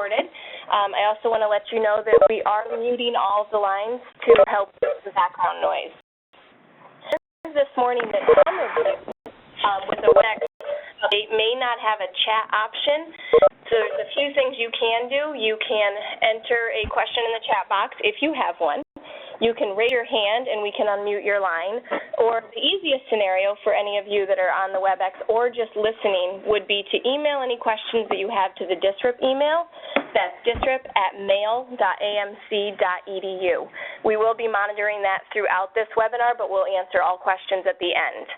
recorded. I also want to let you know that we are muting all of the lines to help with the background noise. This morning that some of you with the WebEx update may not have a chat option. So there's a few things you can do. You can enter a question in the chat box if you have one. You can raise your hand and we can unmute your line. Or the easiest scenario for any of you that are on the WebEx or just listening would be to email any questions that you have to the DSRIP email. That's dsrip@mail.amc.edu. We will be monitoring that throughout this webinar, but we'll answer all questions at the end.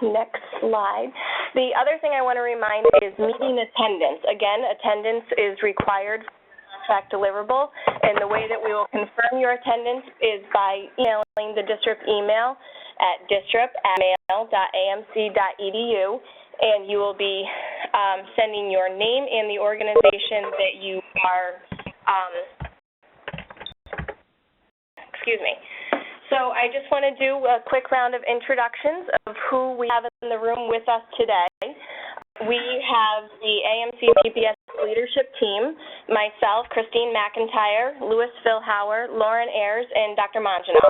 Next slide. The other thing I want to remind is meeting attendance. Again, attendance is required for contract deliverable, and the way that we will confirm your attendance is by emailing the DSRIP email at dsrip@mail.amc.edu, and you will be sending your name and the organization that you are, So I just want to do a quick round of introductions of who we have in the room with us today. We have the AMC PPS leadership team, myself, Christine McIntyre, Louis Philhauer, Lauren Ayers, and Dr. Mangino.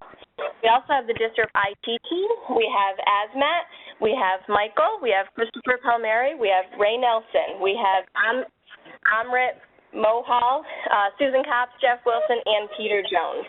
We also have the DSRIP IT team. We have Azmat, we have Michael, we have Christopher Palmieri, we have Ray Nelson, we have Amrit Mohal, Susan Copps, Jeff Wilson, and Peter Jones.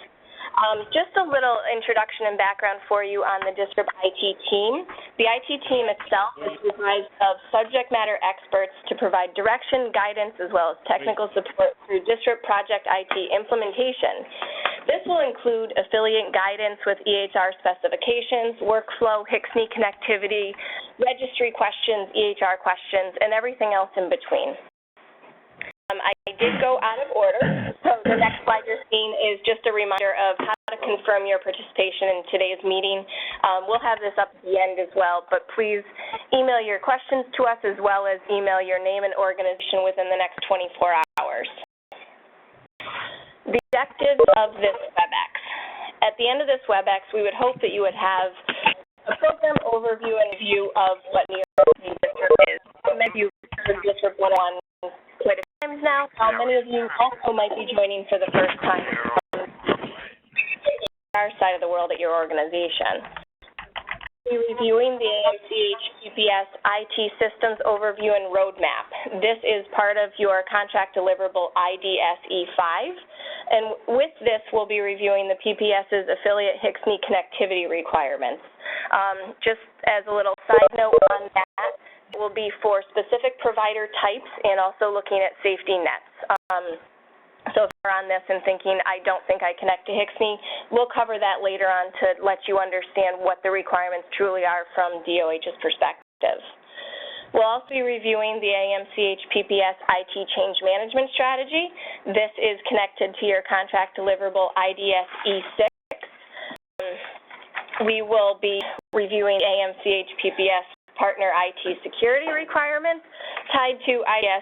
Just a little introduction and background for you on the DSRIP IT team. The IT team itself is comprised of subject matter experts to provide direction, guidance, as well as technical support through DSRIP project IT implementation. This will include affiliate guidance with EHR specifications, workflow, HCSNI connectivity, registry questions, EHR questions, and everything else in between. I did go out of order, so the next slide you're seeing is just a reminder of how to confirm your participation in today's meeting. We'll have this up at the end as well, but please email your questions to us as well as email your name and organization within the next 24 hours. The objectives of this WebEx. At the end of this WebEx, we would hope that you would have a program overview and view of what New York City DSRIP is. Many of you heard DSRIP 101 quite a few times now. Many of you also might be joining for the first time from our side of the world at your organization. We're reviewing the AMCH PPS IT systems overview and roadmap. This is part of your contract deliverable IDSE5, and with this we'll be reviewing the PPS's affiliate HCSNI connectivity requirements. Just as a little side note on that, it will be for specific provider types and also looking at safety nets. So if you're on this and thinking, I don't think I connect to HCSNI, we'll cover that later on to let you understand what the requirements truly are from DOH's perspective. We'll also be reviewing the AMCH PPS IT change management strategy. This is connected to your contract deliverable IDSE6. We will be reviewing AMCH PPS partner IT security requirements tied to IDSR2,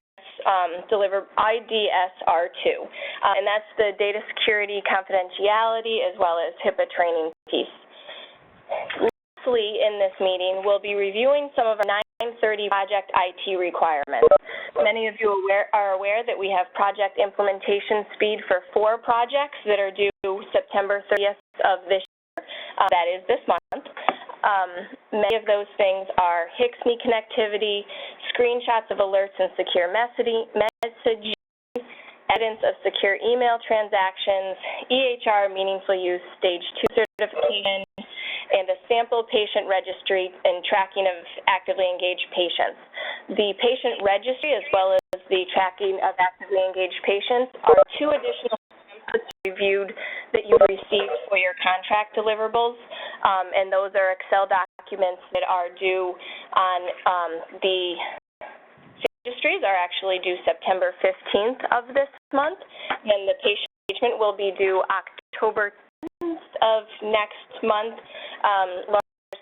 and that's the data security confidentiality as well as HIPAA training piece. Lastly, in this meeting, we'll be reviewing some of our 930 project IT requirements. Many of you are aware that we have project implementation speed for 4 projects that are due September 30th of this year. That is this month. Many of those things are HCSNI connectivity, screenshots of alerts and secure messaging, evidence of secure email transactions, EHR meaningful use stage 2 certification, and a sample patient registry and tracking of actively engaged patients. The patient registry as well as the tracking of actively engaged patients are 2 additional reviewed that you received for your contract deliverables, and those are Excel documents that are due on the registries are actually due September 15th of this month, and the patient engagement will be due October 10th of next month.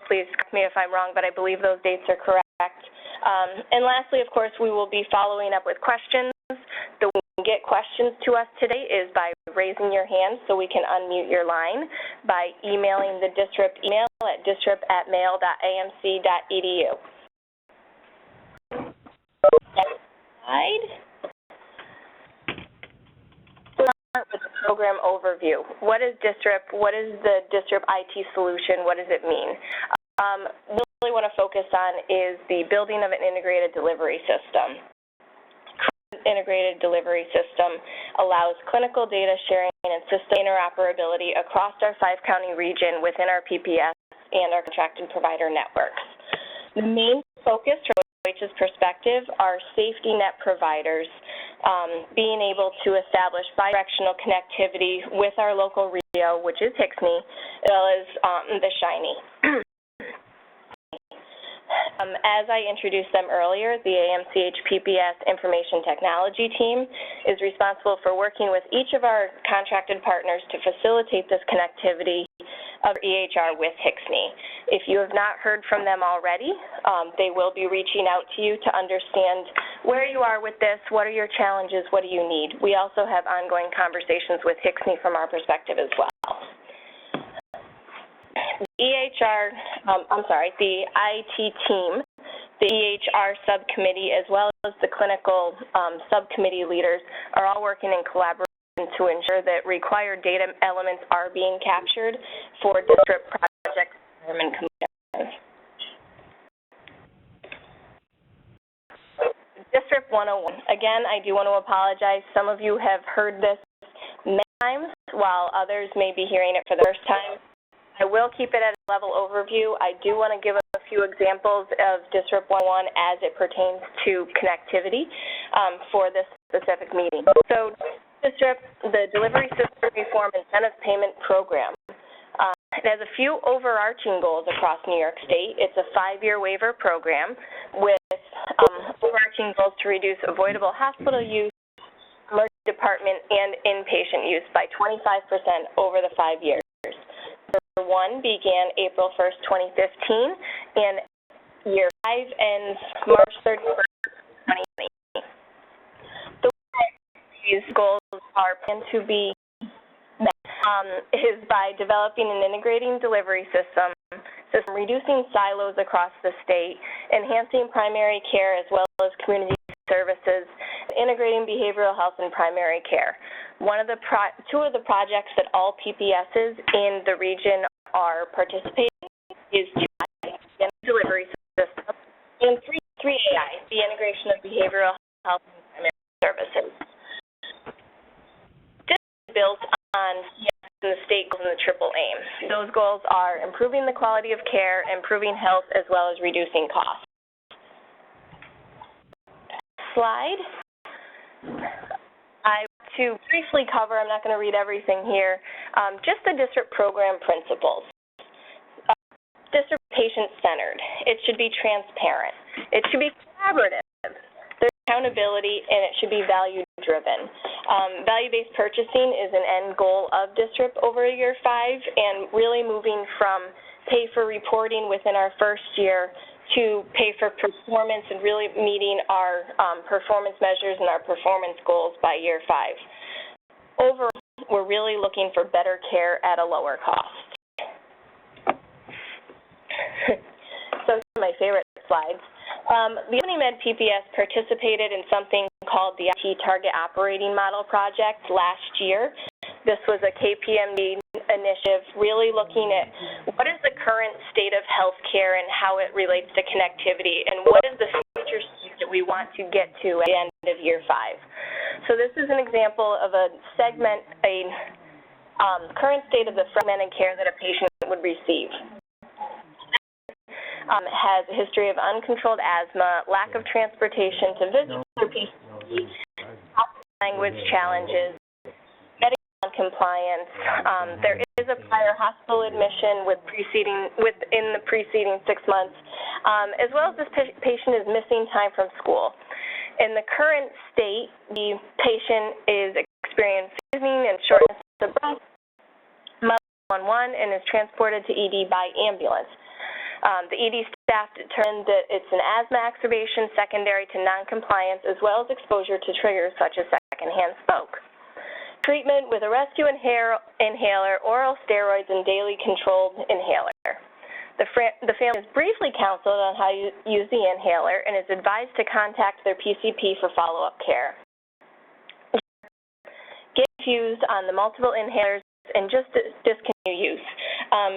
Please correct me if I'm wrong, but I believe those dates are correct. And lastly, of course, we will be following up with questions. The way you can get questions to us today is by raising your hand so we can unmute your line, by emailing the DSRIP email at dsrip@mail.amc.edu. Next slide. program overview. What is DSRIP? What is the DSRIP IT solution? What does it mean? What we really want to focus on is the building of an integrated delivery system. Integrated delivery system allows clinical data sharing and system interoperability across our 5-county region within our PPS and our contracted provider networks. The main focus from OH's perspective are safety net providers being able to establish bidirectional connectivity with our local RIO, which is HCSCNE, as well as the SHINE. As I introduced them earlier, the AMCH PPS Information Technology team is responsible for working with each of our contracted partners to facilitate this connectivity of EHR with HCSCNE. If you have not heard from them already, they will be reaching out to you to understand where you are with this, what are your challenges, what do you need. We also have ongoing conversations with HCSCNE from our perspective as well. The IT team, the EHR subcommittee, as well as the clinical subcommittee leaders are all working in collaboration to ensure that required data elements are being captured for DSRIP projects and commissions. DSRIP 101. Again, I do want to apologize. Some of you have heard this many times, while others may be hearing it for the first time. I will keep it at a level overview. I do want to give a few examples of DSRIP 101 as it pertains to connectivity for this specific meeting. So DSRIP, the Delivery System Reform Incentive Payment Program. It has a few overarching goals across New York State. It's a 5-year waiver program with overarching goals to reduce avoidable hospital use, emergency department, and inpatient use by 25% over the 5 years. Year 1 began April 1st, 2015, and year 5 ends March 31st, 2020. The way these goals are planned to be met is by developing an integrating delivery system, reducing silos across the state, enhancing primary care as well as community services, integrating behavioral health and primary care. Two of the projects that all PPSs in the region are participating is the delivery system and 3AI, the integration of behavioral health and primary services. This is built on the state goals and the triple aim. Those goals are improving the quality of care, improving health, as well as reducing costs. Slide. To briefly cover, I'm not going to read everything here, just the DSRIP program principles. DSRIP patient-centered. It should be transparent. It should be collaborative. There's accountability, and it should be value-driven. Value-based purchasing is an end goal of DSRIP over year 5, and really moving from pay for reporting within our first year to pay for performance and really meeting our performance measures and our performance goals by year 5. Overall, we're really looking for better care at a lower cost. So these are my favorite slides. The Albany Med PPS participated in something called the IT Target Operating Model Project last year. This was a KPMG initiative really looking at what is the current state of healthcare and how it relates to connectivity, and what is the future state that we want to get to at the end of year 5. So this is an example of a current state of the fragmented care that a patient would receive. Has a history of uncontrolled asthma, lack of transportation to visit for PCP, language challenges, compliance. There is a prior hospital admission within the preceding 6 months, as well as this patient is missing time from school. In the current state, the patient is experiencing sneezing and shortness of breath, 911, and is transported to ED by ambulance. The ED staff determined that it's an asthma exacerbation secondary to noncompliance, as well as exposure to triggers such as secondhand smoke. Treatment with a rescue inhaler, oral steroids, and daily controlled inhaler. The family is briefly counseled on how to use the inhaler and is advised to contact their PCP for follow-up care. Get confused on the multiple inhalers and just discontinue use.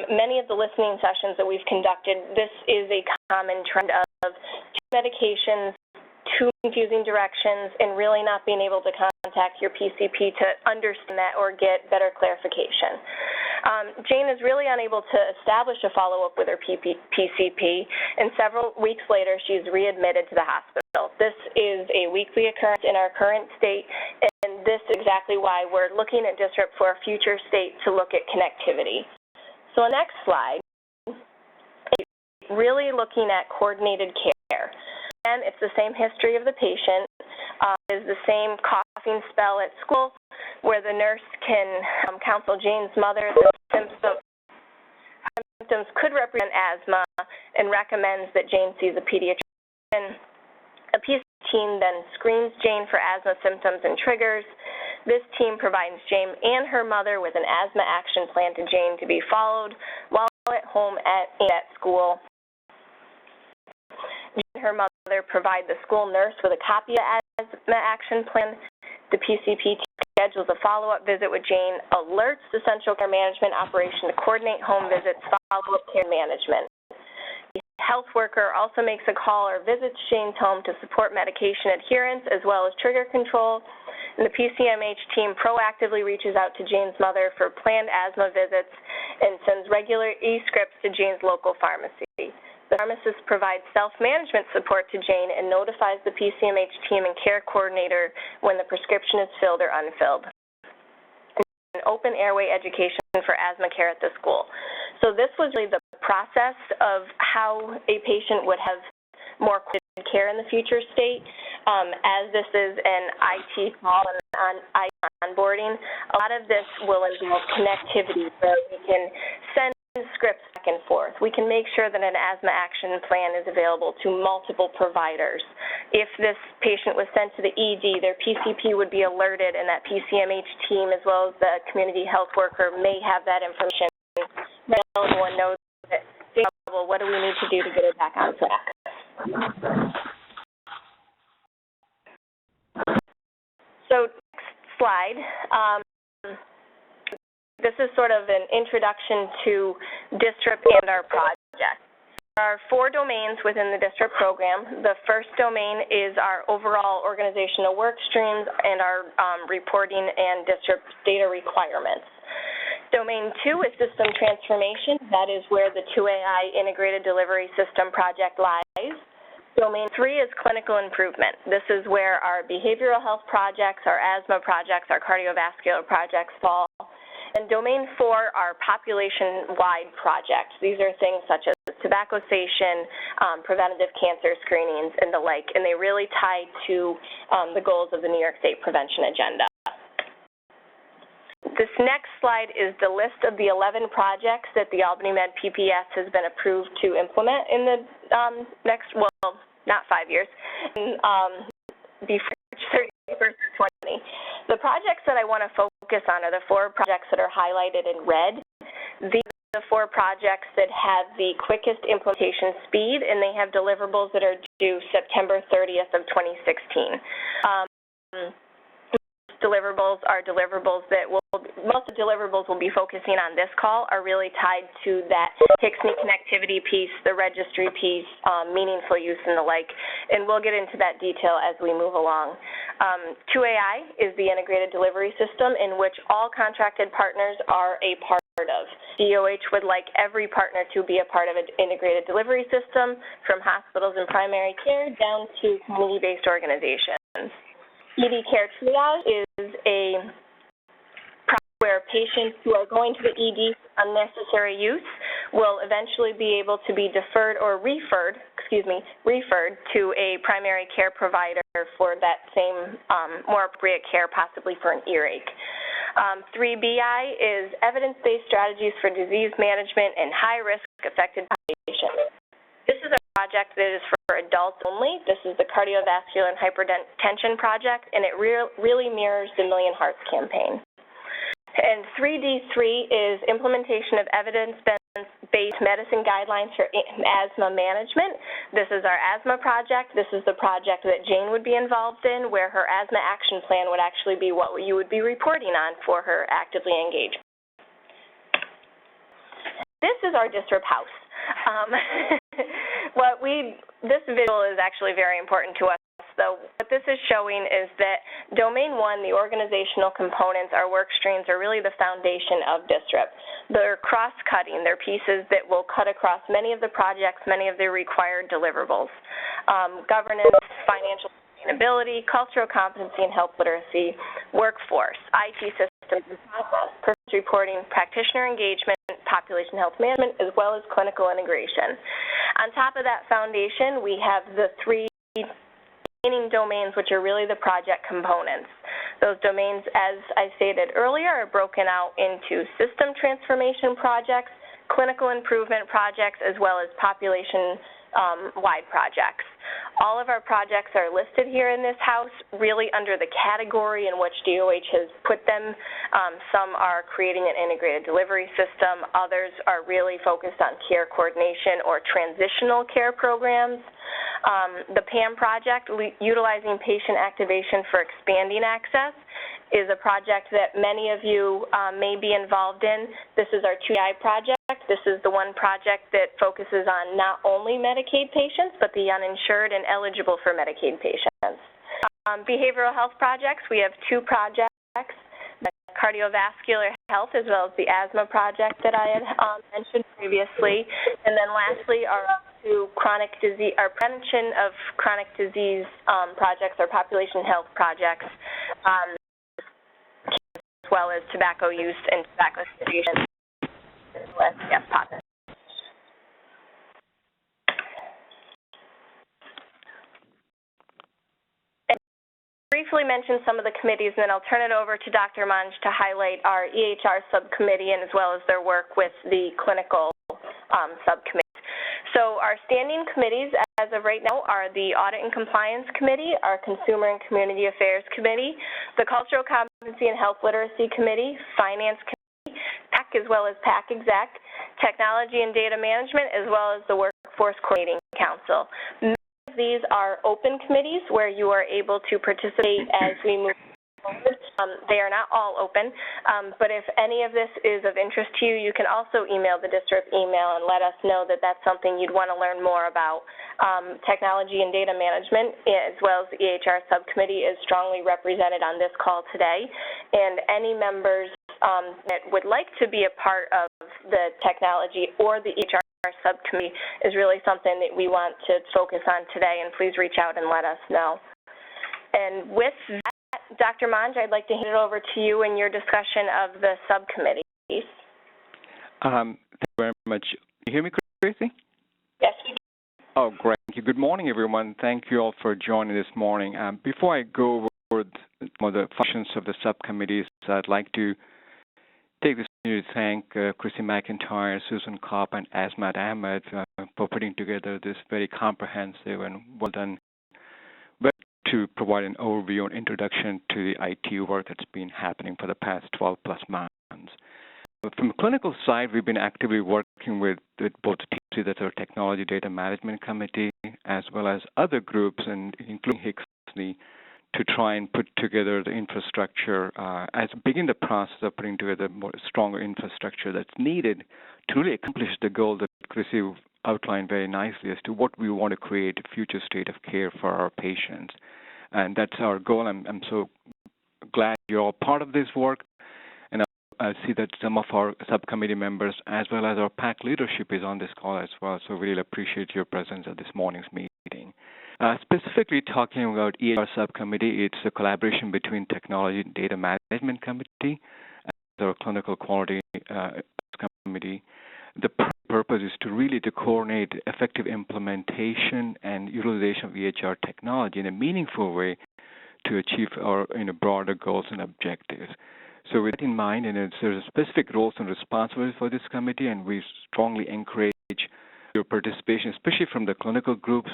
Many of the listening sessions that we've conducted, this is a common trend of two medications, two confusing directions, and really not being able to contact your PCP to understand that or get better clarification. Jane is really unable to establish a follow-up with her PCP, and several weeks later, she's readmitted to the hospital. This is a weekly occurrence in our current state, and this is exactly why we're looking at DSRIP for a future state to look at connectivity. So the next slide, really looking at coordinated care. And it's the same history of the patient, is the same coughing spell at school, where the nurse can counsel Jane's mother that symptoms could represent asthma and recommends that Jane sees a pediatrician. A PCP team then screens Jane for asthma symptoms and triggers. This team provides Jane and her mother with an asthma action plan to Jane to be followed while at home and at school. Jane and her mother provide the school nurse with a copy of the asthma action plan. The PCP schedules a follow-up visit with Jane, alerts the central care management operation to coordinate home visits, follow-up care management. The health worker also makes a call or visits Jane's home to support medication adherence as well as trigger control. And the PCMH team proactively reaches out to Jane's mother for planned asthma visits and sends regular e-scripts to Jane's local pharmacy. The pharmacist provides self-management support to Jane and notifies the PCMH team and care coordinator when the prescription is filled or unfilled. And open airway education for asthma care at the school. So this was really the process of how a patient would have more coordinated care in the future state. As this is an IT call and onboarding, a lot of this will involve connectivity where we can send scripts back and forth. We can make sure that an asthma action plan is available to multiple providers. If this patient was sent to the ED, their PCP would be alerted, and that PCMH team as well as the community health worker may have that information. Everyone knows that, well, what do we need to do to get it back on track? So next slide. This is sort of an introduction to DSRIP and our project. There are 4 domains within the DSRIP program. The first domain is our overall organizational work streams and our reporting and DSRIP data requirements. Domain 2 is system transformation. That is where the 2AI integrated delivery system project lies. Domain 3 is clinical improvement. This is where our behavioral health projects, our asthma projects, our cardiovascular projects fall. And domain 4 are population-wide projects. These are things such as tobacco cessation, preventative cancer screenings, and the like, and they really tie to the goals of the New York State Prevention Agenda. This next slide is the list of the 11 projects that the Albany Med PPS has been approved to implement in the next, well, not 5 years, before 31st of 2020. The projects that I want to focus on are the 4 projects that are highlighted in red. These are the 4 projects that have the quickest implementation speed, and they have deliverables that are due September 30th of 2016. Deliverables are deliverables that most of the deliverables we'll be focusing on this call are really tied to that HCME connectivity piece, the registry piece, meaningful use and the like, and we'll get into that detail as we move along. 2AI is the integrated delivery system in which all contracted partners are a part of. DOH would like every partner to be a part of an integrated delivery system, from hospitals and primary care down to community-based organizations. ED Care Triage is a process where patients who are going to the ED for unnecessary use will eventually be able to be deferred or referred to a primary care provider for that same more appropriate care, possibly for an earache. 3BI is evidence-based strategies for disease management in high-risk affected populations. This is a project that is for adults only. This is the Cardiovascular and Hypertension Project, and it really mirrors the Million Hearts campaign. And 3D3 is implementation of evidence-based evidence-based medicine guidelines for asthma management. This is our asthma project. This is the project that Jane would be involved in, where her asthma action plan would actually be what you would be reporting on for her actively engaged. This is our DSRIP house. This visual is actually very important to us. So what this is showing is that Domain 1, the organizational components, our work streams, are really the foundation of DSRIP. They're cross-cutting. They're pieces that will cut across many of the projects, many of the required deliverables. Governance, financial sustainability, cultural competency and health literacy, workforce, IT systems and process, purpose reporting, practitioner engagement, population health management, as well as clinical integration. On top of that foundation, we have the three remaining domains, which are really the project components. Those domains, as I stated earlier, are broken out into system transformation projects, clinical improvement projects, as well as population-wide projects. All of our projects are listed here in this house, really under the category in which DOH has put them. Some are creating an integrated delivery system. Others are really focused on care coordination or transitional care programs. The PAM project, utilizing patient activation for expanding access, is a project that many of you may be involved in. This is our 2i project. This is the one project that focuses on not only Medicaid patients, but the uninsured and eligible for Medicaid patients. Behavioral health projects, we have two projects, the cardiovascular health as well as the asthma project that I had mentioned previously. And then lastly, our chronic disease, our prevention of chronic disease projects, our population health projects, as well as tobacco use and tobacco cessation. Yes, Papa. Briefly mention some of the committees, and then I'll turn it over to Dr. Monge to highlight our EHR subcommittee and as well as their work with the clinical subcommittee. So our standing committees as of right now are the Audit and Compliance Committee, our Consumer and Community Affairs Committee, the Cultural Competency and Health Literacy Committee, Finance Committee, PAC as well as PAC Exec, Technology and Data Management, as well as the Workforce Coordinating Council. Many of these are open committees where you are able to participate as we move forward. They are not all open, but if any of this is of interest to you, you can also email the DSRIP email and let us know that that's something you'd want to learn more about. Technology and data management, as well as the EHR subcommittee, is strongly represented on this call today, and any members that would like to be a part of the technology or the EHR subcommittee is really something that we want to focus on today, and please reach out and let us know. And with that, Dr. Monge, I'd like to hand it over to you in your discussion of the subcommittees. Thank you very much. You hear me, Tracy? Yes, we can. Oh, great. Thank you. Good morning, everyone. Thank you all for joining this morning. Before I go over some of the functions of the subcommittees, I'd like to take this opportunity to thank Chrissy McIntyre, Susan Kopp, and Asmat Ahmed for putting together this very comprehensive and well-done web to provide an overview and introduction to the IT work that's been happening for the past 12-plus months. From the clinical side, we've been actively working with both TDC, that's our Technology Data Management Committee, as well as other groups, and including HICSI, to try and put together the infrastructure, as begin the process of putting together more stronger infrastructure that's needed to really accomplish the goal that Chrissy outlined very nicely as to what we want to create a future state of care for our patients. And that's our goal. I'm so glad you're all part of this work. And I see that some of our subcommittee members, as well as our PAC leadership, is on this call as well. So we really appreciate your presence at this morning's meeting. Specifically talking about EHR subcommittee, it's a collaboration between Technology and Data Management Committee and our Clinical Quality Committee. The purpose is to really coordinate effective implementation and utilization of EHR technology in a meaningful way to achieve our broader goals and objectives. So with that in mind, and there's specific roles and responsibilities for this committee, and we strongly encourage your participation, especially from the clinical groups,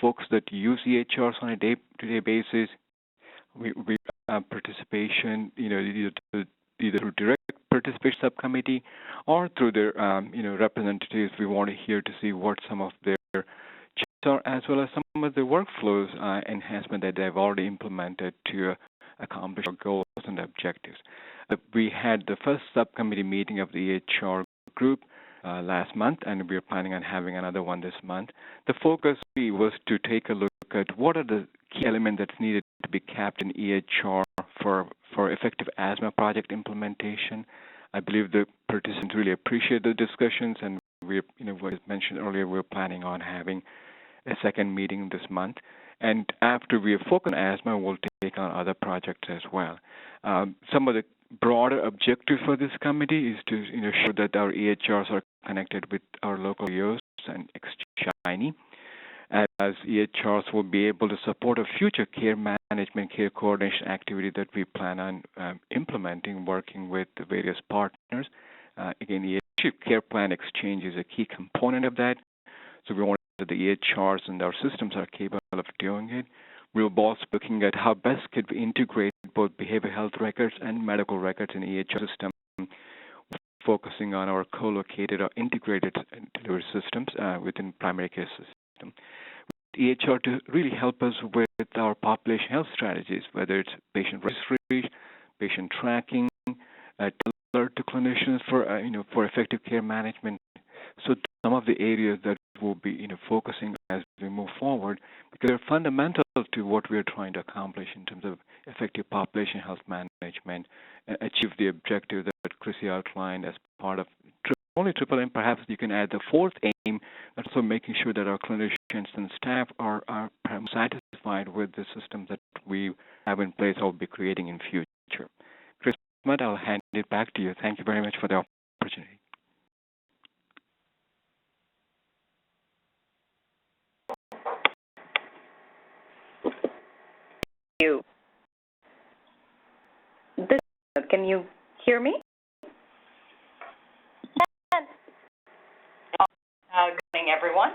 folks that use EHRs on a day-to-day basis. We participation, either through direct participate subcommittee, or through their representatives. We want to hear to see what some of their challenges are, as well as some of the workflows enhancement that they've already implemented to accomplish our goals and objectives. We had the first subcommittee meeting of the EHR group last month, and we're planning on having another one this month. The focus was to take a look at what are the key elements that's needed to be kept in EHR for effective asthma project implementation. I believe the participants really appreciate the discussions, and we're, what was mentioned earlier, we're planning on having a second meeting this month. And after we have focused on asthma, we'll take on other projects as well. Some of the broader objectives for this committee is to ensure that our EHRs are connected with our local EOs and Shiny, as EHRs will be able to support a future care management, care coordination activity that we plan on implementing, working with the various partners. Again, the care plan exchange is a key component of that, so we want that the EHRs and our systems are capable of doing it. We're also looking at how best could we integrate both behavioral health records and medical records in the EHR system, focusing on our co-located or integrated delivery systems within primary care system. EHR to really help us with our population health strategies, whether it's patient registry, patient tracking, alert to clinicians for effective care management. So some of the areas that we'll be focusing as we move forward, because they're fundamental to what we're trying to accomplish in terms of effective population health management, achieve the objective that Chrissy outlined as part of only AAA. Perhaps you can add the fourth aim, also making sure that our clinicians and staff are satisfied with the systems that we have in place or will be creating in future. Chris, I'll hand it back to you. Thank you very much for the opportunity. Can you hear me? Good morning, everyone.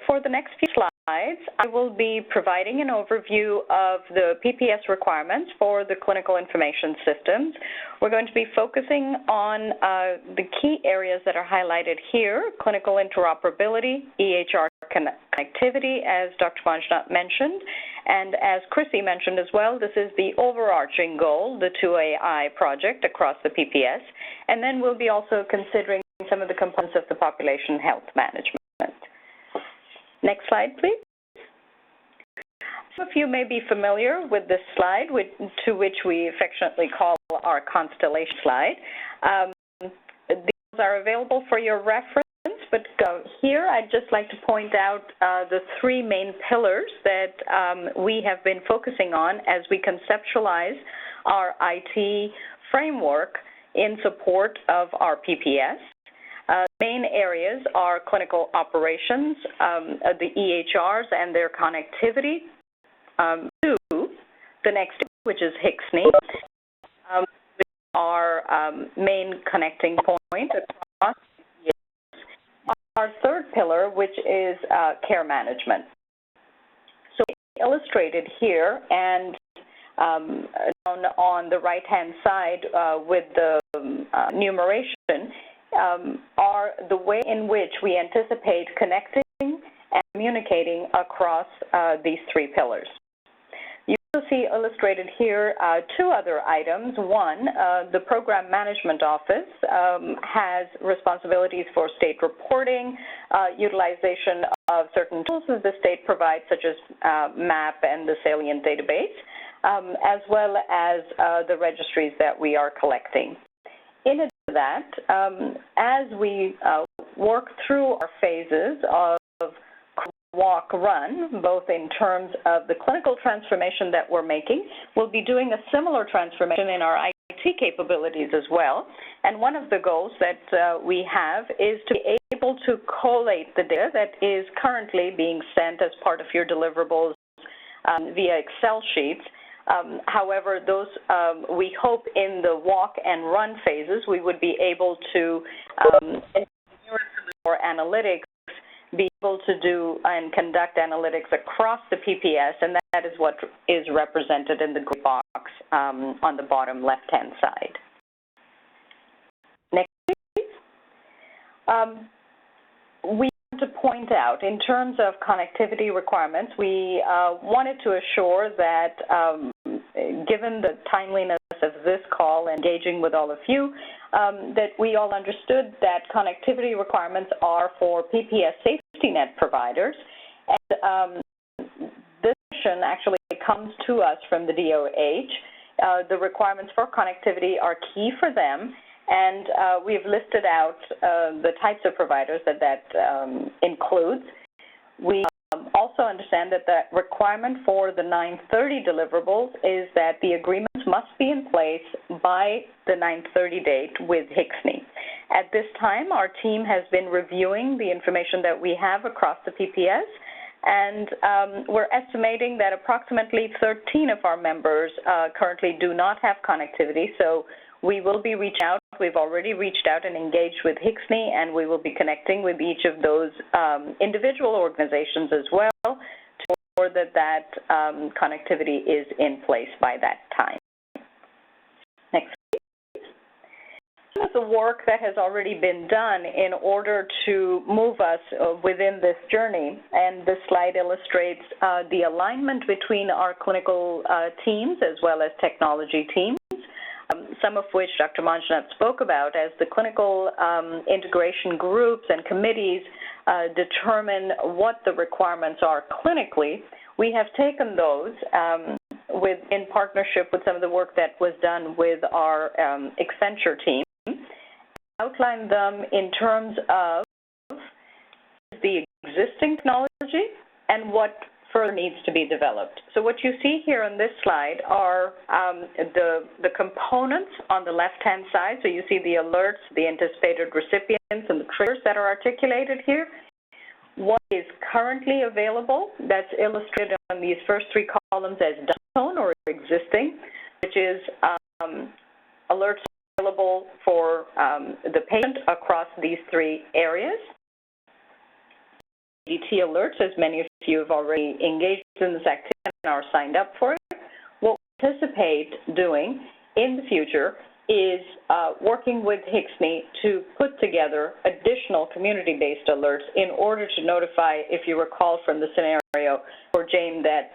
For the next few slides, I will be providing an overview of the PPS requirements for the clinical information systems. We're going to be focusing on the key areas that are highlighted here: clinical interoperability, EHR connectivity, as Dr. Manjunath mentioned, and as Chrissy mentioned as well, this is the overarching goal, the 2AI project across the PPS, and then we'll be also considering some of the components of the population health management. Next slide, please. Some of you may be familiar with this slide, to which we affectionately call our constellation slide. These are available for your reference, but here I'd just like to point out the three main pillars that we have been focusing on as we conceptualize our IT framework in support of our PPS. Main areas are clinical operations, the EHRs and their connectivity, to the next, which is HICSNI, our main connecting point across our third pillar, which is care management. So illustrated here and on the right-hand side with the numeration are the way in which we anticipate connecting and communicating across these three pillars. You will see illustrated here two other items. One, the Program Management Office has responsibilities for state reporting, utilization of certain tools that the state provides, such as MAP and the Salient database, as well as the registries that we are collecting. In addition to that, as we work through our phases of walk, run, both in terms of the clinical transformation that we're making, we'll be doing a similar transformation in our IT capabilities as well. And one of the goals that we have is to be able to collate the data that is currently being sent as part of your deliverables via Excel sheets. However, those we hope in the walk and run phases we would be able to more analytics, be able to do and conduct analytics across the PPS, and that is what is represented in the gray box on the bottom left-hand side. We want to point out, in terms of connectivity requirements, we wanted to assure that, given the timeliness of this call, engaging with all of you, that we all understood that connectivity requirements are for PPS safety net providers. And this mission actually comes to us from the DOH. The requirements for connectivity are key for them, and we've listed out the types of providers that includes. We also understand that the requirement for the 9/30 deliverables is that the agreements must be in place by the 9/30 date with HCSNE. At this time, our team has been reviewing the information that we have across the PPS, and we're estimating that approximately 13 of our members currently do not have connectivity, so we will be reaching out. We've already reached out and engaged with HCSNE, and we will be connecting with each of those individual organizations as well to ensure that connectivity is in place by that time. Next, please. This is the work that has already been done in order to move us within this journey, and this slide illustrates the alignment between our clinical teams as well as technology teams. Some of which Dr. Manjunath spoke about, as the clinical integration groups and committees determine what the requirements are clinically. We have taken those in partnership with some of the work that was done with our Accenture team, outlined them in terms of the existing technology and what further needs to be developed. So what you see here on this slide are the components on the left-hand side. So you see the alerts, the anticipated recipients, and the triggers that are articulated here. What is currently available, that's illustrated on these first three columns as done or existing, which is alerts available for the patient across these three areas. DT alerts, as many of you have already engaged in this activity and are signed up for it. What we anticipate doing in the future is working with HCSNE to put together additional community-based alerts in order to notify, if you recall from the scenario for Jane, that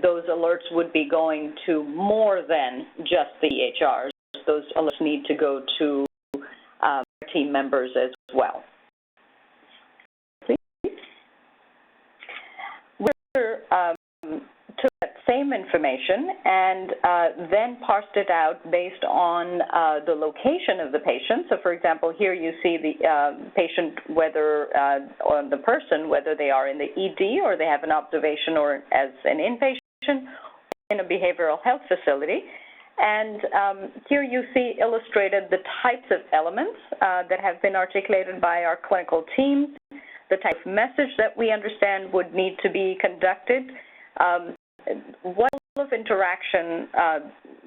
those alerts would be going to more than just the EHRs. Those alerts need to go to team members as well. Took that same information and then parsed it out based on the location of the patient. So, for example, here you see the patient, whether or the person, whether they are in the ED or they have an observation or as an inpatient in a behavioral health facility. And here you see illustrated the types of elements that have been articulated by our clinical teams, the type of message that we understand would need to be conducted. What level of interaction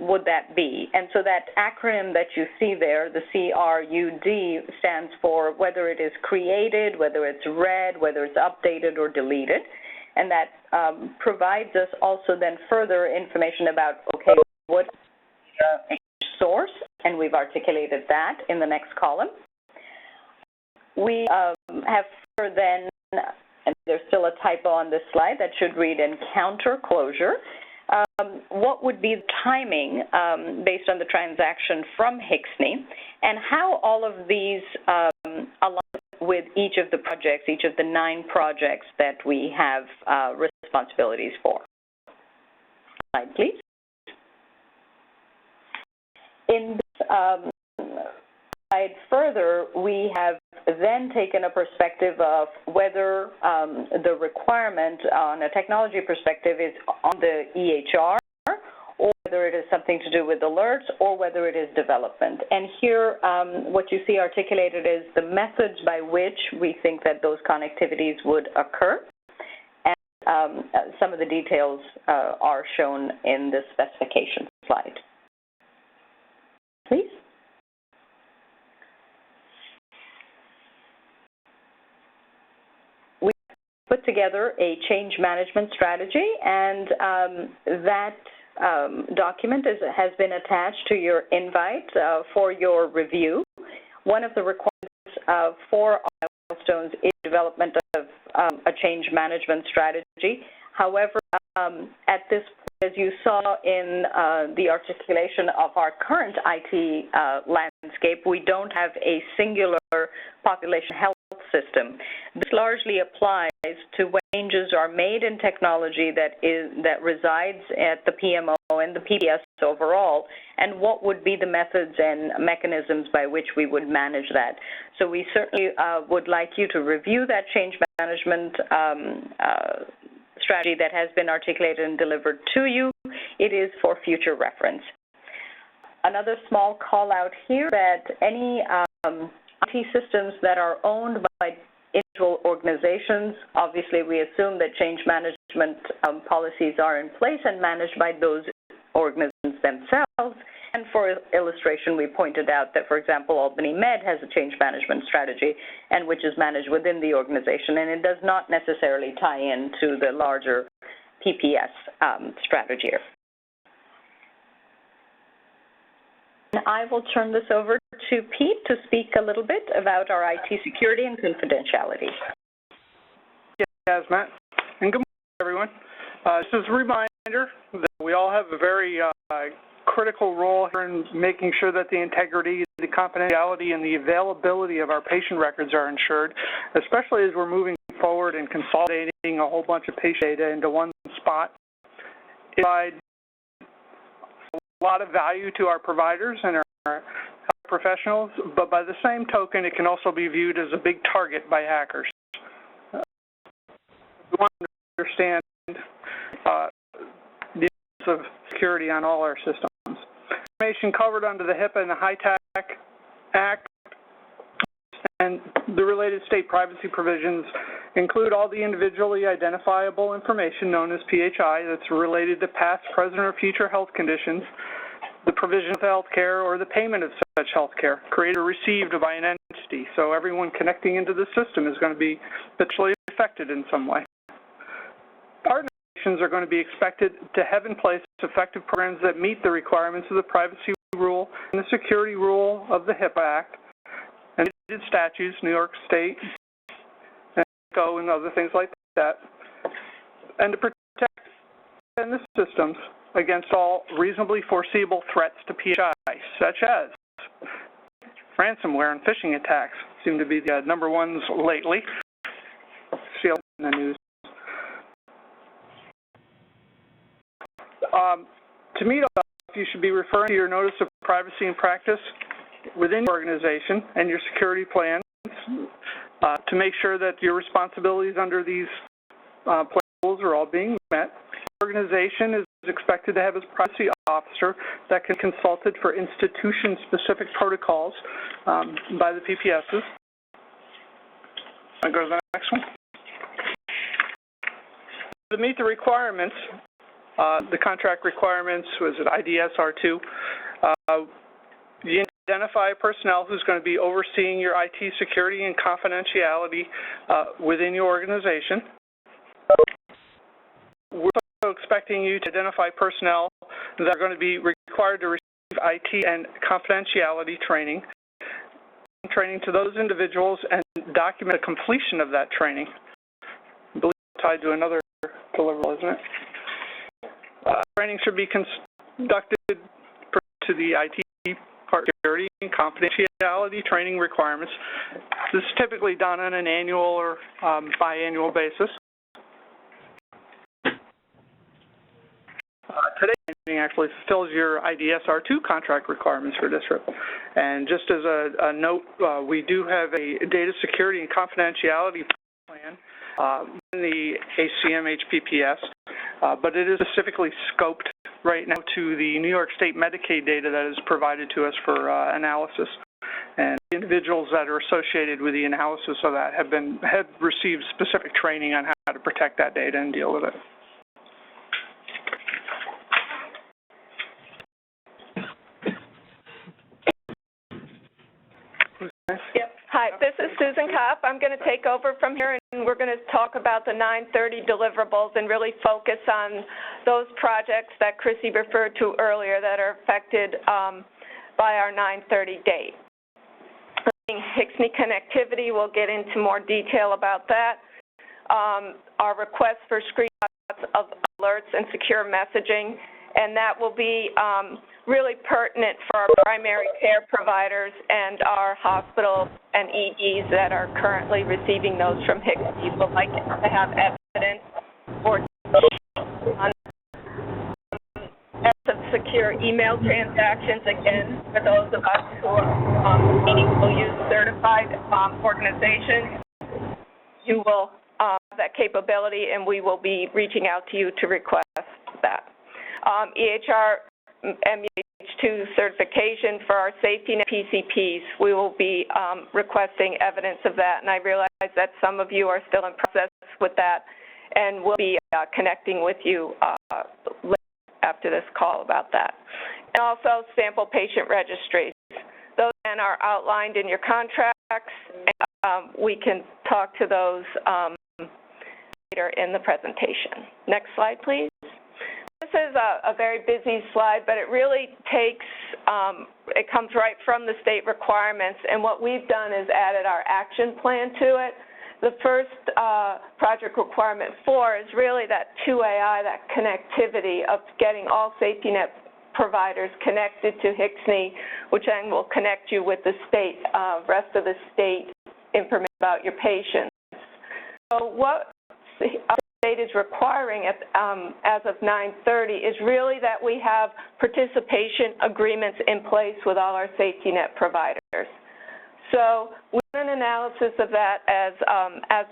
would that be? And so that acronym that you see there, the CRUD, stands for whether it is created, whether it's read, whether it's updated or deleted. And that provides us also then further information about, okay, what is source, and we've articulated that in the next column. We have further then, and there's still a typo on this slide that should read encounter closure. What would be the timing based on the transaction from HCSNE, and how all of these align with each of the projects, each of the 9 projects that we have responsibilities for. Slide, please. In this slide further, we have then taken a perspective of whether the requirement on a technology perspective is on the EHR, or whether it is something to do with alerts, or whether it is development. And here, what you see articulated is the methods by which we think that those connectivities would occur. And some of the details are shown in this specification slide. Please. We put together a change management strategy, and that document has been attached to your invite for your review. One of the requirements for milestones is development of a change management strategy. However, at this point, as you saw in the articulation of our current IT landscape, we don't have a singular population health system. This largely applies to when changes are made in technology that resides at the PMO and the PPS overall, and what would be the methods and mechanisms by which we would manage that. So we certainly would like you to review that change management strategy that has been articulated and delivered to you. It is for future reference. Another small call out here that any IT systems that are owned by individual organizations, obviously we assume that change management policies are in place and managed by those organizations themselves. And for illustration, we pointed out that, for example, Albany Med has a change management strategy, and which is managed within the organization, and it does not necessarily tie into the larger PPS strategy. And I will turn this over to Pete to speak a little bit about our IT security and confidentiality. Yes, Matt. And good morning, everyone. Just as a reminder that we all have a very critical role here in making sure that the integrity, the confidentiality, and the availability of our patient records are ensured, especially as we're moving forward and consolidating a whole bunch of patient data into one spot. It provides a lot of value to our providers and our health professionals, but by the same token, it can also be viewed as a big target by hackers. We want to understand the use of security on all our systems. Information covered under the HIPAA and the HITECH Act and the related state privacy provisions include all the individually identifiable information known as PHI that's related to past, present, or future health conditions, the provision of health care, or the payment of such health care, created or received by an entity. So everyone connecting into the system is going to be potentially affected in some way. Organizations are going to be expected to have in place effective programs that meet the requirements of the privacy rule and the security rule of the HIPAA Act and related statutes, New York State, and other things like that, and to protect the systems against all reasonably foreseeable threats to PHI, such as ransomware and phishing attacks seem to be the number ones lately. See in the news. To meet all that, you should be referring to your Notice of Privacy and Practice within your organization and your security plans to make sure that your responsibilities under these rules are all being met. The organization is expected to have a privacy officer that can be consulted for institution-specific protocols by the PPSs. I'll go to the next one. To meet the requirements, the contract requirements, was it IDSR2, you identify personnel who's going to be overseeing your IT security and confidentiality within your organization. We're also expecting you to identify personnel that are going to be required to receive IT and confidentiality training to those individuals and document the completion of that training. I believe it's tied to another deliverable, isn't it? Training should be conducted to the IT security and confidentiality training requirements. This is typically done on an annual or biannual basis. Today's meeting actually fulfills your IDSR2 contract requirements for DSRIP. And just as a note, we do have a data security and confidentiality plan in the ACM HPPS, but it is specifically scoped right now to the New York State Medicaid data that is provided to us for analysis. And the individuals that are associated with the analysis of that have received specific training on how to protect that data and deal with it. Yep. Hi, this is Susan Kopp. I'm going to take over from here, and we're going to talk about the 930 deliverables and really focus on those projects that Chrissy referred to earlier that are affected by our 930 date. HCSNI connectivity, we'll get into more detail about that. Our request for screenshots of alerts and secure messaging, and that will be really pertinent for our primary care providers and our hospitals and EDs that are currently receiving those from HCSNI. We would like to have evidence or on of secure email transactions, again, for those of us who are meaningful use certified organizations. You will have that capability, and we will be reaching out to you to request that. EHR MEH2 certification for our safety net PCPs. We will be requesting evidence of that, and I realize that some of you are still in process with that, and we'll be connecting with you after this call about that. And also sample patient registries. Those then are outlined in your contracts, and we can talk to those later in the presentation. Next slide, please. This is a very busy slide, but it really takes, it comes right from the state requirements, and what we've done is added our action plan to it. The first project requirement 4 is really that 2AI, that connectivity of getting all safety net providers connected to HCSNI, which then will connect you with the state, rest of the state information about your patients. So what the state is requiring as of 9/30 is really that we have participation agreements in place with all our safety net providers. So we've done an analysis of that as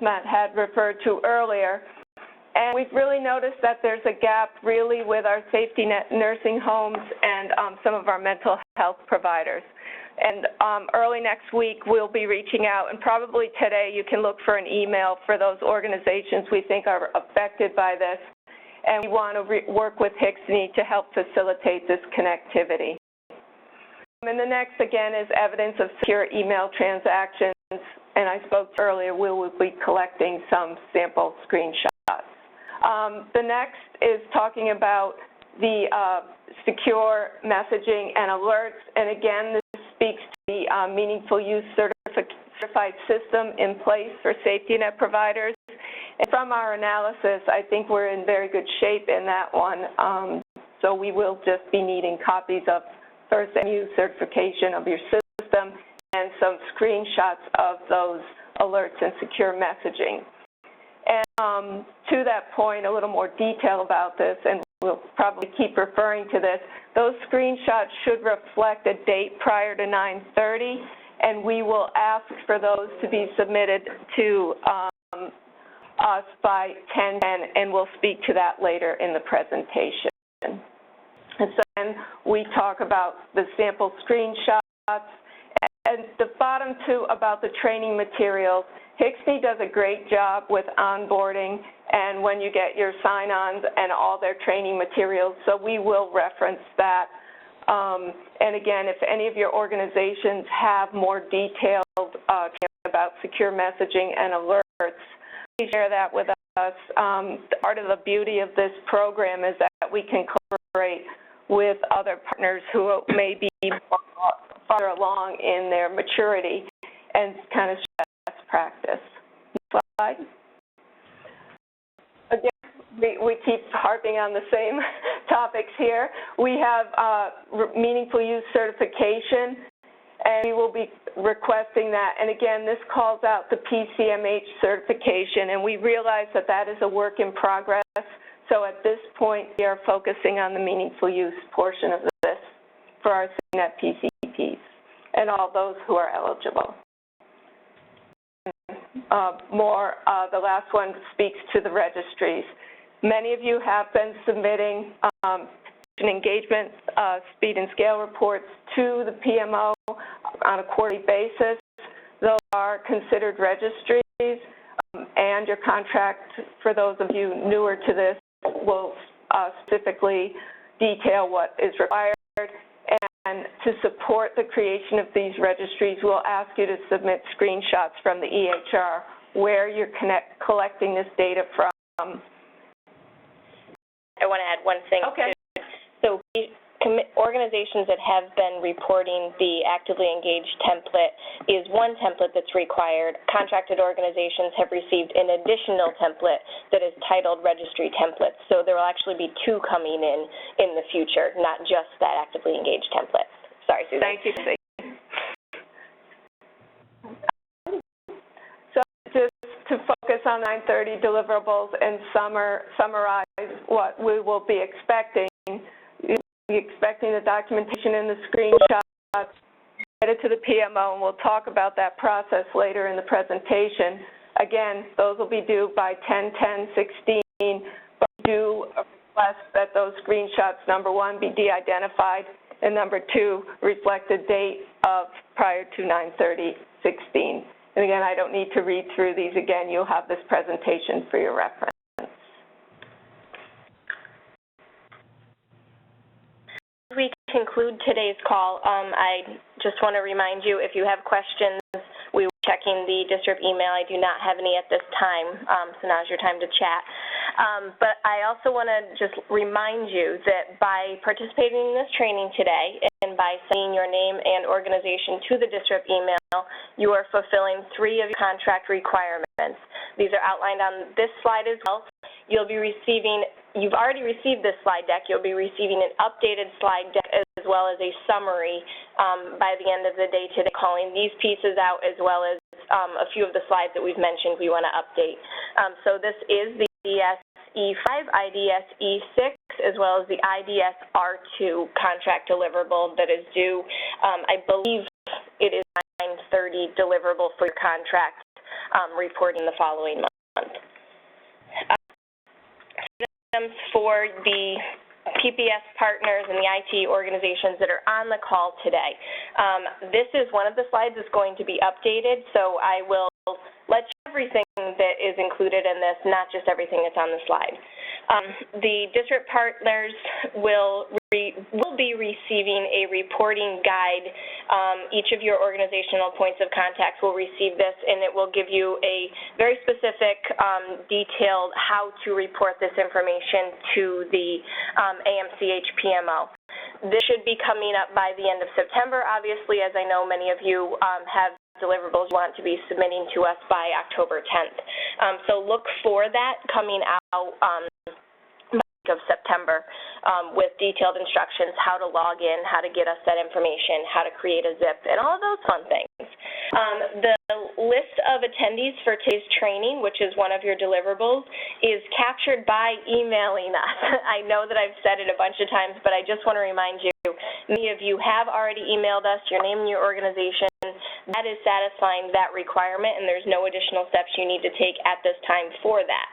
Matt had referred to earlier, and we've really noticed that there's a gap really with our safety net nursing homes and some of our mental health providers. And early next week we'll be reaching out, and probably today you can look for an email for those organizations we think are affected by this, and we want to work with HCSNI to help facilitate this connectivity. And the next, again, is evidence of secure email transactions, and I spoke earlier, we will be collecting some sample screenshots. The next is talking about the secure messaging and alerts, and again, this speaks to the meaningful use certified system in place for safety net providers. And from our analysis, I think we're in very good shape in that one, so we will just be needing copies of first MU certification of your system and some screenshots of those alerts and secure messaging. And to that point, a little more detail about this, and we'll probably keep referring to this, those screenshots should reflect a date prior to 9/30, and we will ask for those to be submitted to us by 10/10, and we'll speak to that later in the presentation. And so then we talk about the sample screenshots. And the bottom two about the training materials, HCSNI does a great job with onboarding and when you get your sign-ons and all their training materials, so we will reference that. And again, if any of your organizations have more detailed about secure messaging and alerts, please share that with us. Part of the beauty of this program is that we can collaborate with other partners who may be farther along in their maturity and kind of share best practice. Next slide. Again, we keep harping on the same topics here. We have meaningful use certification, and we will be requesting that. And again, this calls out the PCMH certification, and we realize that that is a work in progress. So at this point, we are focusing on the meaningful use portion of this for our CNET PCPs and all those who are eligible. The last one speaks to the registries. Many of you have been submitting engagement speed and scale reports to the PMO on a quarterly basis. Those are considered registries, and your contract, for those of you newer to this, will specifically detail what is required. And to support the creation of these registries, we'll ask you to submit screenshots from the EHR where you're collecting this data from. I want to add one thing. Okay. Too. So organizations that have been reporting the actively engaged template is one template that's required. Contracted organizations have received an additional template that is titled registry templates. So there will actually be two coming in the future, not just that actively engaged template. Sorry, Susan. Thank you, Stacey. So just to focus on 930 deliverables and summarize what we will be expecting. You'll be expecting the documentation and the screenshots, get it to the PMO, and we'll talk about that process later in the presentation. Again, those will be due by 10/10/16, but we do request that those screenshots, number one, be de-identified, and number two, reflect the date of prior to 9/30/16. And again, I don't need to read through these again. You'll have this presentation for your reference. As we conclude today's call, I just want to remind you, if you have questions, we were checking the DSRIP email. I do not have any at this time, so now's your time to chat. But I also want to just remind you that by participating in this training today and by sending your name and organization to the DSRIP email, you are fulfilling 3 of your contract requirements. These are outlined on this slide as well. You'll be receiving, you've already received this slide deck. You'll be receiving an updated slide deck as well as a summary by the end of the day today, calling these pieces out as well as a few of the slides that we've mentioned we want to update. So this is the IDS-E5, IDS-E6, as well as the IDS-R2 contract deliverable that is due, I believe it is 9/30 deliverable for your contract reporting the following month. For the PPS partners and the IT organizations that are on the call today. This is one of the slides that's going to be updated, so I will let you know everything that is included in this, not just everything that's on the slide. The DSRIP partners will be receiving a reporting guide. Each of your organizational points of contact will receive this, and it will give you a very specific, detailed how to report this information to the AMCH PMO. This should be coming up by the end of September, obviously, as I know many of you have deliverables you want to be submitting to us by October 10th. So look for that coming out of September with detailed instructions, how to log in, how to get us that information, how to create a zip, and all of those fun things. The list of attendees for today's training, which is one of your deliverables, is captured by emailing us. I know that I've said it a bunch of times, but I just want to remind you, many of you have already emailed us your name and your organization. That is satisfying that requirement, and there's no additional steps you need to take at this time for that.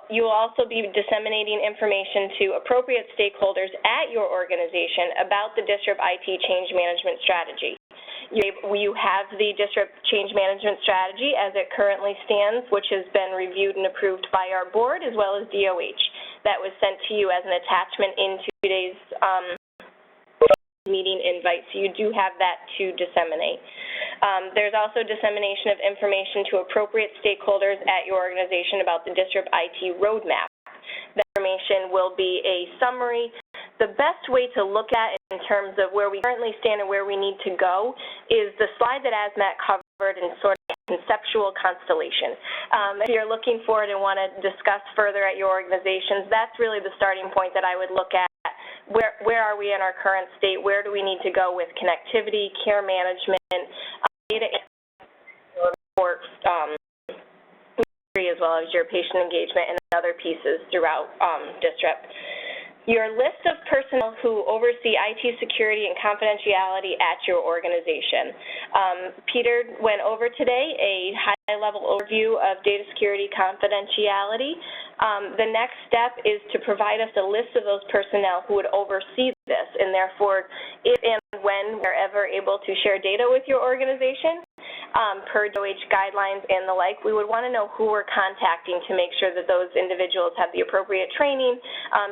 You will also be disseminating information to appropriate stakeholders at your organization about the DSRIP IT change management strategy. You have the DSRIP change management strategy as it currently stands, which has been reviewed and approved by our board as well as DOH. That was sent to you as an attachment in today's meeting invite, so you do have that to disseminate. There's also dissemination of information to appropriate stakeholders at your organization about the DSRIP IT roadmap. That information will be a summary. The best way to look at in terms of where we currently stand and where we need to go is the slide that ASMAT covered in sort of conceptual constellation. If you're looking for it and want to discuss further at your organizations, that's really the starting point that I would look at. Where are we in our current state? Where do we need to go with connectivity, care management, data report, as well as your patient engagement and other pieces throughout DSRIP. Your list of personnel who oversee IT security and confidentiality at your organization. Peter went over today a high-level overview of data security confidentiality. The next step is to provide us a list of those personnel who would oversee this, and therefore, if and when we're ever able to share data with your organization, per DOH guidelines and the like, we would want to know who we're contacting to make sure that those individuals have the appropriate training,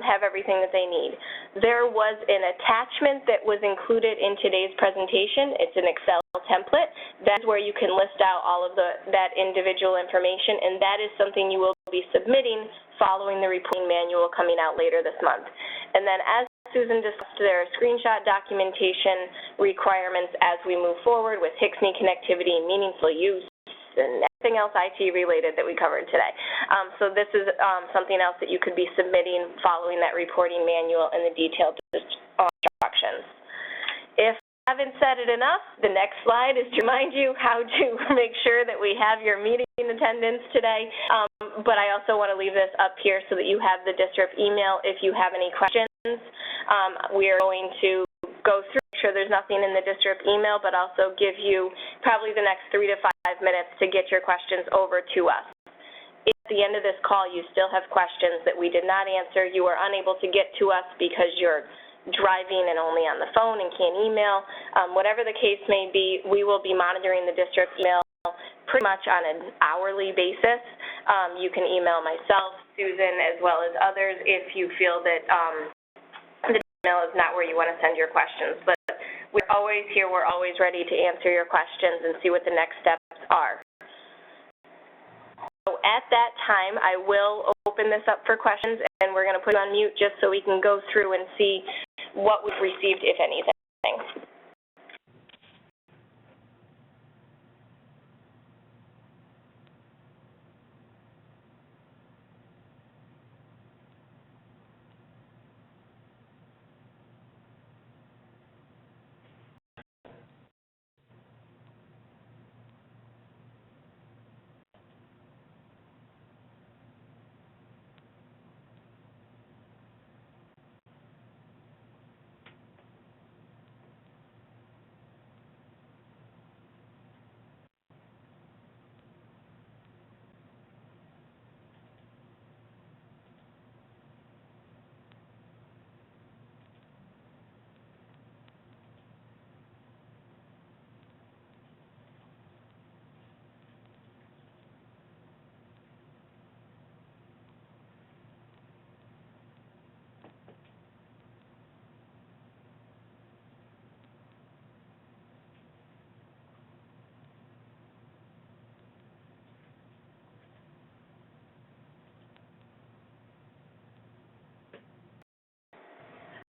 have everything that they need. There was an attachment that was included in today's presentation. It's an Excel template. That's where you can list out all of that individual information, and that is something you will be submitting following the reporting manual coming out later this month. And then as Susan discussed, there are screenshot documentation requirements as we move forward with HCSNE connectivity and meaningful use and everything else IT related that we covered today. So this is something else that you could be submitting following that reporting manual and the detailed instructions. If I haven't said it enough, the next slide is to remind you how to make sure that we have your meeting attendance today. But I also want to leave this up here so that you have the DSRIP email if you have any questions. We are going to go through, make sure there's nothing in the DSRIP email, but also give you probably the next 3 to 5 minutes to get your questions over to us. If at the end of this call you still have questions that we did not answer, you are unable to get to us because you're driving and only on the phone and can't email, whatever the case may be, we will be monitoring the DSRIP email pretty much on an hourly basis. You can email myself, Susan, as well as others if you feel that the email is not where you want to send your questions. But we're always here. We're always ready to answer your questions and see what the next steps are. So at that time, I will open this up for questions, and we're going to put you on mute just so we can go through and see what we've received, if anything.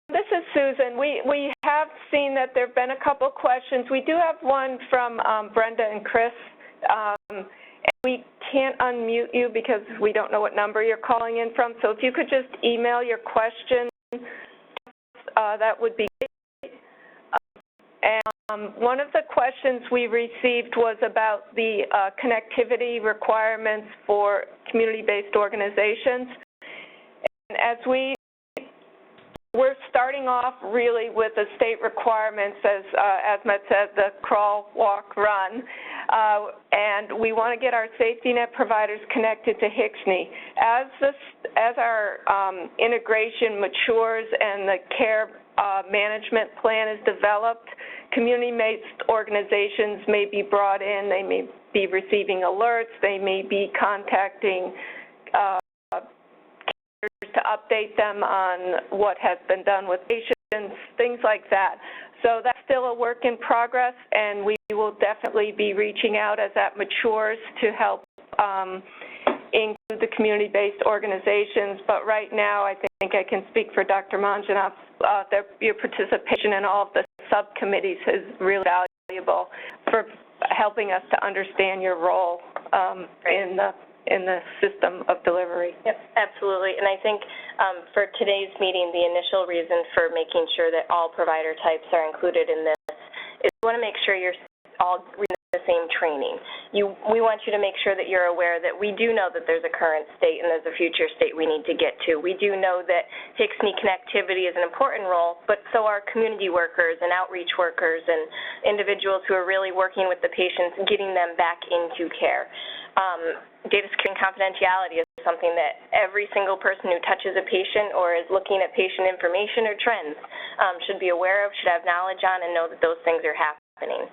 This is Susan. We have seen that there have been a couple questions. We do have one from Brenda and Chris. And we can't unmute you because we don't know what number you're calling in from. So if you could just email your question, that would be great. And one of the questions we received was about the connectivity requirements for community-based organizations. And as we're starting off really with the state requirements, as Matt said, the crawl, walk, run, and we want to get our safety net providers connected to HCSNE. As our integration matures and the care management plan is developed, community-based organizations may be brought in, they may be receiving alerts, they may be contacting to update them on what has been done with patients, things like that. So that's still a work in progress, and we will definitely be reaching out as that matures to help include the community-based organizations. But right now, I think I can speak for Dr. Manjanoff. Your participation in all of the subcommittees is really valuable for helping us to understand your role in the system of delivery. Yep, absolutely. And I think for today's meeting, the initial reason for making sure that all provider types are included in this is we want to make sure you're all reading the same training. We want you to make sure that you're aware that we do know that there's a current state and there's a future state we need to get to. We do know that HCSNE connectivity is an important role, but so are community workers and outreach workers and individuals who are really working with the patients and getting them back into care. Data security and confidentiality is something that every single person who touches a patient or is looking at patient information or trends should be aware of, should have knowledge on, and know that those things are happening.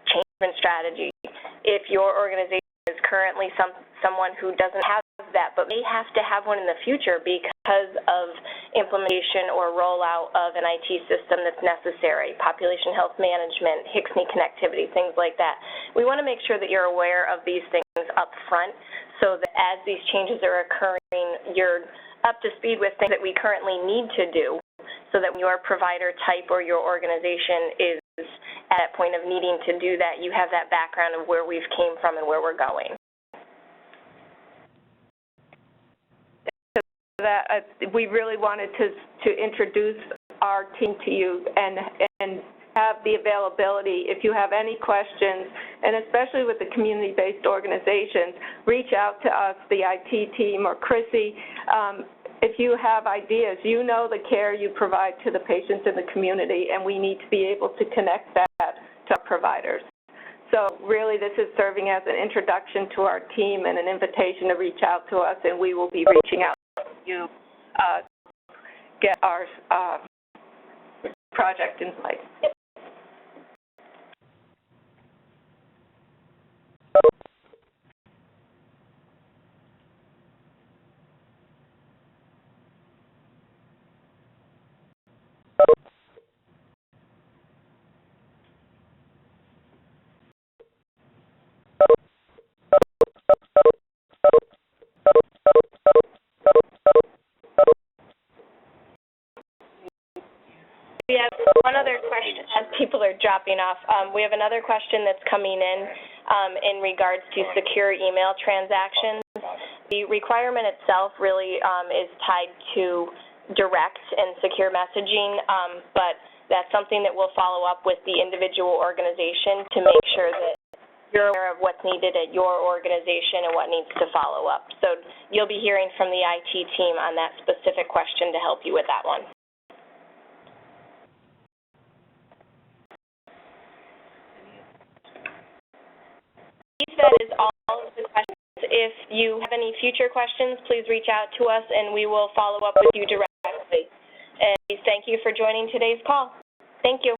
Change management strategy. If your organization is currently someone who doesn't have that but may have to have one in the future because of implementation or rollout of an IT system that's necessary, population health management, HCSNE connectivity, things like that. We want to make sure that you're aware of these things up front so that as these changes are occurring, you're up to speed with things that we currently need to do so so that when your provider type or your organization is at that point of needing to do that, you have that background of where we've came from and where we're going. That we really wanted to introduce our team to you and have the availability. If you have any questions, and especially with the community-based organizations, reach out to us, the IT team, or Chrissy. If you have ideas, you know the care you provide to the patients in the community, and we need to be able to connect that to our providers. So really, this is serving as an introduction to our team and an invitation to reach out to us, and we will be reaching out to you get our project in place. Yep. We have one other question as people are dropping off. We have another question that's coming in regards to secure email transactions. The requirement itself really is tied to direct and secure messaging, but that's something that we'll follow up with the individual organization to make sure that you're aware of what's needed at your organization and what needs to follow up. So you'll be hearing from the IT team on that specific question to help you with that one. That is all of the questions. If you have any future questions, please reach out to us and we will follow up with you directly. And thank you for joining today's call. Thank you.